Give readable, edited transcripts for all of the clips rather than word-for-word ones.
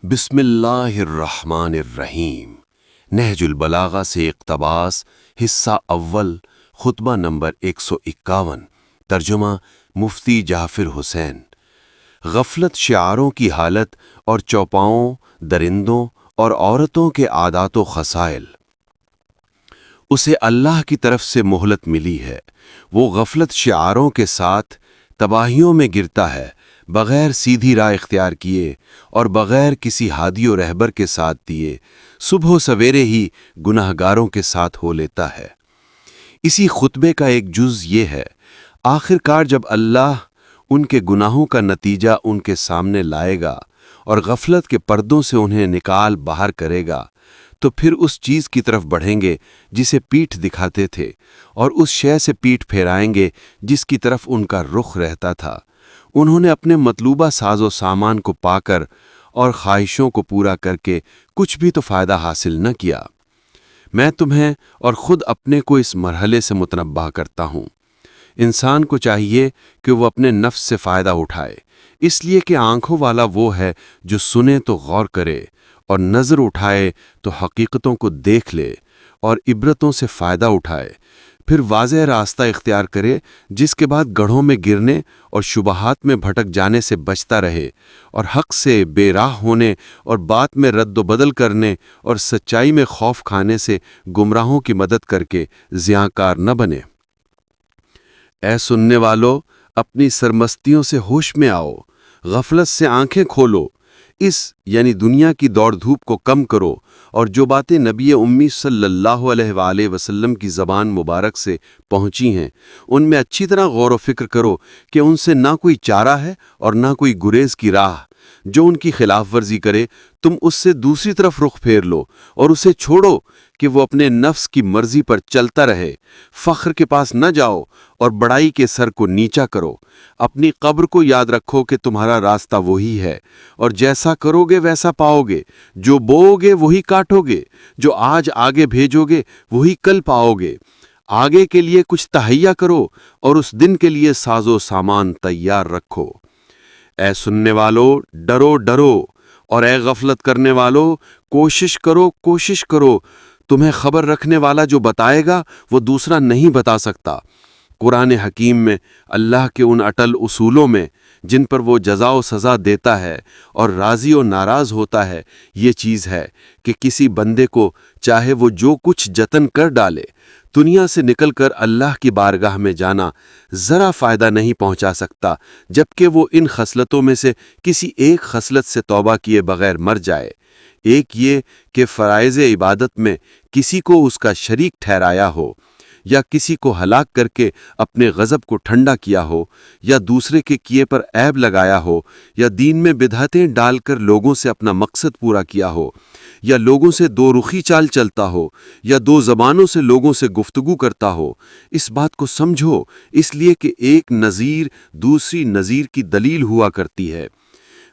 بسم اللہ الرحمن الرحیم۔ نہج البلاغہ سے اقتباس، حصہ اول، خطبہ نمبر 151، ترجمہ مفتی جعفر حسین۔ غفلت شعاروں کی حالت اور چوپاؤں، درندوں اور عورتوں کے عادات و خصائل۔ اسے اللہ کی طرف سے مہلت ملی ہے، وہ غفلت شعاروں کے ساتھ تباہیوں میں گرتا ہے، بغیر سیدھی راہ اختیار کیے اور بغیر کسی ہادی و رہبر کے ساتھ دیے صبح و سویرے ہی گناہ گاروں کے ساتھ ہو لیتا ہے۔ اسی خطبے کا ایک جز یہ ہے، آخر کار جب اللہ ان کے گناہوں کا نتیجہ ان کے سامنے لائے گا اور غفلت کے پردوں سے انہیں نکال باہر کرے گا، تو پھر اس چیز کی طرف بڑھیں گے جسے پیٹھ دکھاتے تھے، اور اس شے سے پیٹھ پھیرائیں گے جس کی طرف ان کا رخ رہتا تھا۔ انہوں نے اپنے مطلوبہ ساز و سامان کو پا کر اور خواہشوں کو پورا کر کے کچھ بھی تو فائدہ حاصل نہ کیا۔ میں تمہیں اور خود اپنے کو اس مرحلے سے متنبہ کرتا ہوں۔ انسان کو چاہیے کہ وہ اپنے نفس سے فائدہ اٹھائے، اس لیے کہ آنکھوں والا وہ ہے جو سنے تو غور کرے، اور نظر اٹھائے تو حقیقتوں کو دیکھ لے اور عبرتوں سے فائدہ اٹھائے، پھر واضح راستہ اختیار کرے، جس کے بعد گڑھوں میں گرنے اور شبہات میں بھٹک جانے سے بچتا رہے، اور حق سے بے راہ ہونے اور بات میں رد و بدل کرنے اور سچائی میں خوف کھانے سے گمراہوں کی مدد کر کے زیانکار نہ بنے۔ اے سننے والو، اپنی سرمستیوں سے ہوش میں آؤ، غفلت سے آنکھیں کھولو، اس یعنی دنیا کی دوڑ دھوپ کو کم کرو، اور جو باتیں نبی امی صلی اللہ علیہ وآلہ وسلم کی زبان مبارک سے پہنچی ہیں ان میں اچھی طرح غور و فکر کرو کہ ان سے نہ کوئی چارہ ہے اور نہ کوئی گریز کی راہ۔ جو ان کی خلاف ورزی کرے تم اس سے دوسری طرف رخ پھیر لو اور اسے چھوڑو کہ وہ اپنے نفس کی مرضی پر چلتا رہے۔ فخر کے پاس نہ جاؤ اور بڑائی کے سر کو نیچا کرو۔ اپنی قبر کو یاد رکھو کہ تمہارا راستہ وہی ہے، اور جیسا کرو گے ویسا پاؤ گے۔ جو بوؤ گے وہی کاٹو گے، جو آج آگے بھیجو گے وہی کل پاؤ گے۔ آگے کے لیے کچھ تہیا کرو اور اس دن کے لیے ساز و سامان تیار رکھو۔ اے سننے والو، ڈرو ڈرو، اور اے غفلت کرنے والو، کوشش کرو۔ تمہیں خبر رکھنے والا جو بتائے گا وہ دوسرا نہیں بتا سکتا۔ قرآن حکیم میں اللہ کے ان اٹل اصولوں میں جن پر وہ جزا و سزا دیتا ہے اور راضی و ناراض ہوتا ہے، یہ چیز ہے کہ کسی بندے کو چاہے وہ جو کچھ جتن کر ڈالے، دنیا سے نکل کر اللہ کی بارگاہ میں جانا ذرا فائدہ نہیں پہنچا سکتا جبکہ وہ ان خصلتوں میں سے کسی ایک خصلت سے توبہ کیے بغیر مر جائے۔ ایک یہ کہ فرائض عبادت میں کسی کو اس کا شریک ٹھہرایا ہو، یا کسی کو ہلاک کر کے اپنے غضب کو ٹھنڈا کیا ہو، یا دوسرے کے کیے پر عیب لگایا ہو، یا دین میں بدعتیں ڈال کر لوگوں سے اپنا مقصد پورا کیا ہو، یا لوگوں سے دو رخی چال چلتا ہو، یا دو زبانوں سے لوگوں سے گفتگو کرتا ہو۔ اس بات کو سمجھو، اس لیے کہ ایک نظیر دوسری نظیر کی دلیل ہوا کرتی ہے۔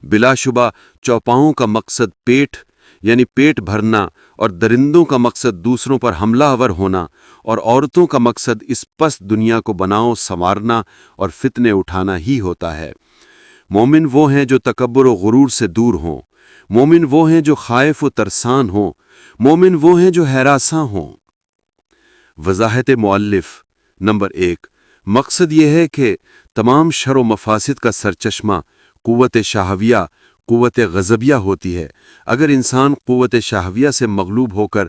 بلا شبہ چوپاؤں کا مقصد پیٹ یعنی پیٹ بھرنا، اور درندوں کا مقصد دوسروں پر حملہ آور ہونا، اور عورتوں کا مقصد اس پست دنیا کو بناؤ سنوارنا اور فتنے اٹھانا ہی ہوتا ہے۔ مومن وہ ہیں جو تکبر و غرور سے دور ہوں، مومن وہ ہیں جو خائف و ترسان ہوں، مومن وہ ہیں جو ہراساں ہوں۔ وضاحت مؤلف نمبر 1، مقصد یہ ہے کہ تمام شر و مفاسد کا سرچشمہ قوت شہویہ، قوت غضبیہ ہوتی ہے۔ اگر انسان قوت شہویہ سے مغلوب ہو کر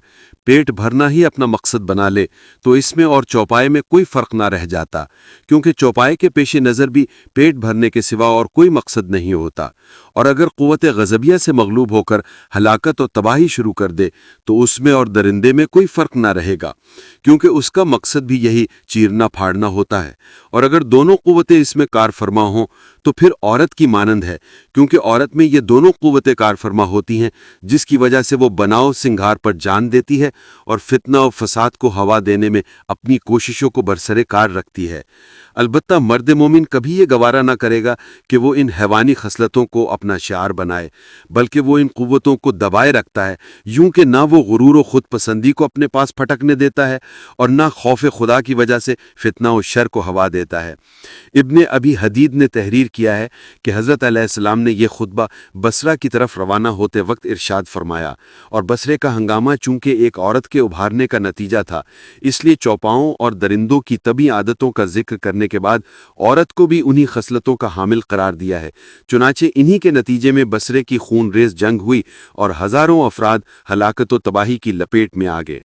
پیٹ بھرنا ہی اپنا مقصد بنا لے تو اس میں اور چوپائے میں کوئی فرق نہ رہ جاتا، کیونکہ چوپائے کے پیش نظر بھی پیٹ بھرنے کے سوا اور کوئی مقصد نہیں ہوتا۔ اور اگر قوت غضبیہ سے مغلوب ہو کر ہلاکت و تباہی شروع کر دے تو اس میں اور درندے میں کوئی فرق نہ رہے گا، کیونکہ اس کا مقصد بھی یہی چیرنا پھاڑنا ہوتا ہے۔ اور اگر دونوں قوتیں اس میں کار فرما ہوں تو پھر عورت کی مانند ہے، کیونکہ عورت میں یہ دونوں قوتیں کار فرما ہوتی ہیں، جس کی وجہ سے وہ بناؤ سنگھار پر جان دیتی ہے اور فتنہ و فساد کو ہوا دینے میں اپنی کوششوں کو برسر کار رکھتی ہے۔ البتہ مرد مومن کبھی یہ گوارا نہ کرے گا کہ وہ ان حیوانی خصلتوں کو اپنا اپنا شعار بنائے، بلکہ وہ ان قوتوں کو دبائے رکھتا ہے، یوں کہ نہ وہ غرور و خود پسندی کو اپنے پاس پھٹکنے دیتا ہے اور نہ خوف خدا کی وجہ سے فتنہ و شر کو ہوا دیتا ہے۔ ابن ابی حدید نے تحریر کیا ہے کہ حضرت علیہ السلام نے یہ خطبہ بصرہ کی طرف روانہ ہوتے وقت ارشاد فرمایا، اور بصرے کا ہنگامہ چونکہ ایک عورت کے ابھارنے کا نتیجہ تھا، اس لیے چوپاؤں اور درندوں کی طبی عادتوں کا ذکر کرنے کے بعد عورت کو بھی انہی خصلتوں کا حامل قرار دیا ہے۔ چنانچہ انہی کے نتیجے میں بصرے کی خون ریز جنگ ہوئی اور ہزاروں افراد ہلاکت و تباہی کی لپیٹ میں آ گئے۔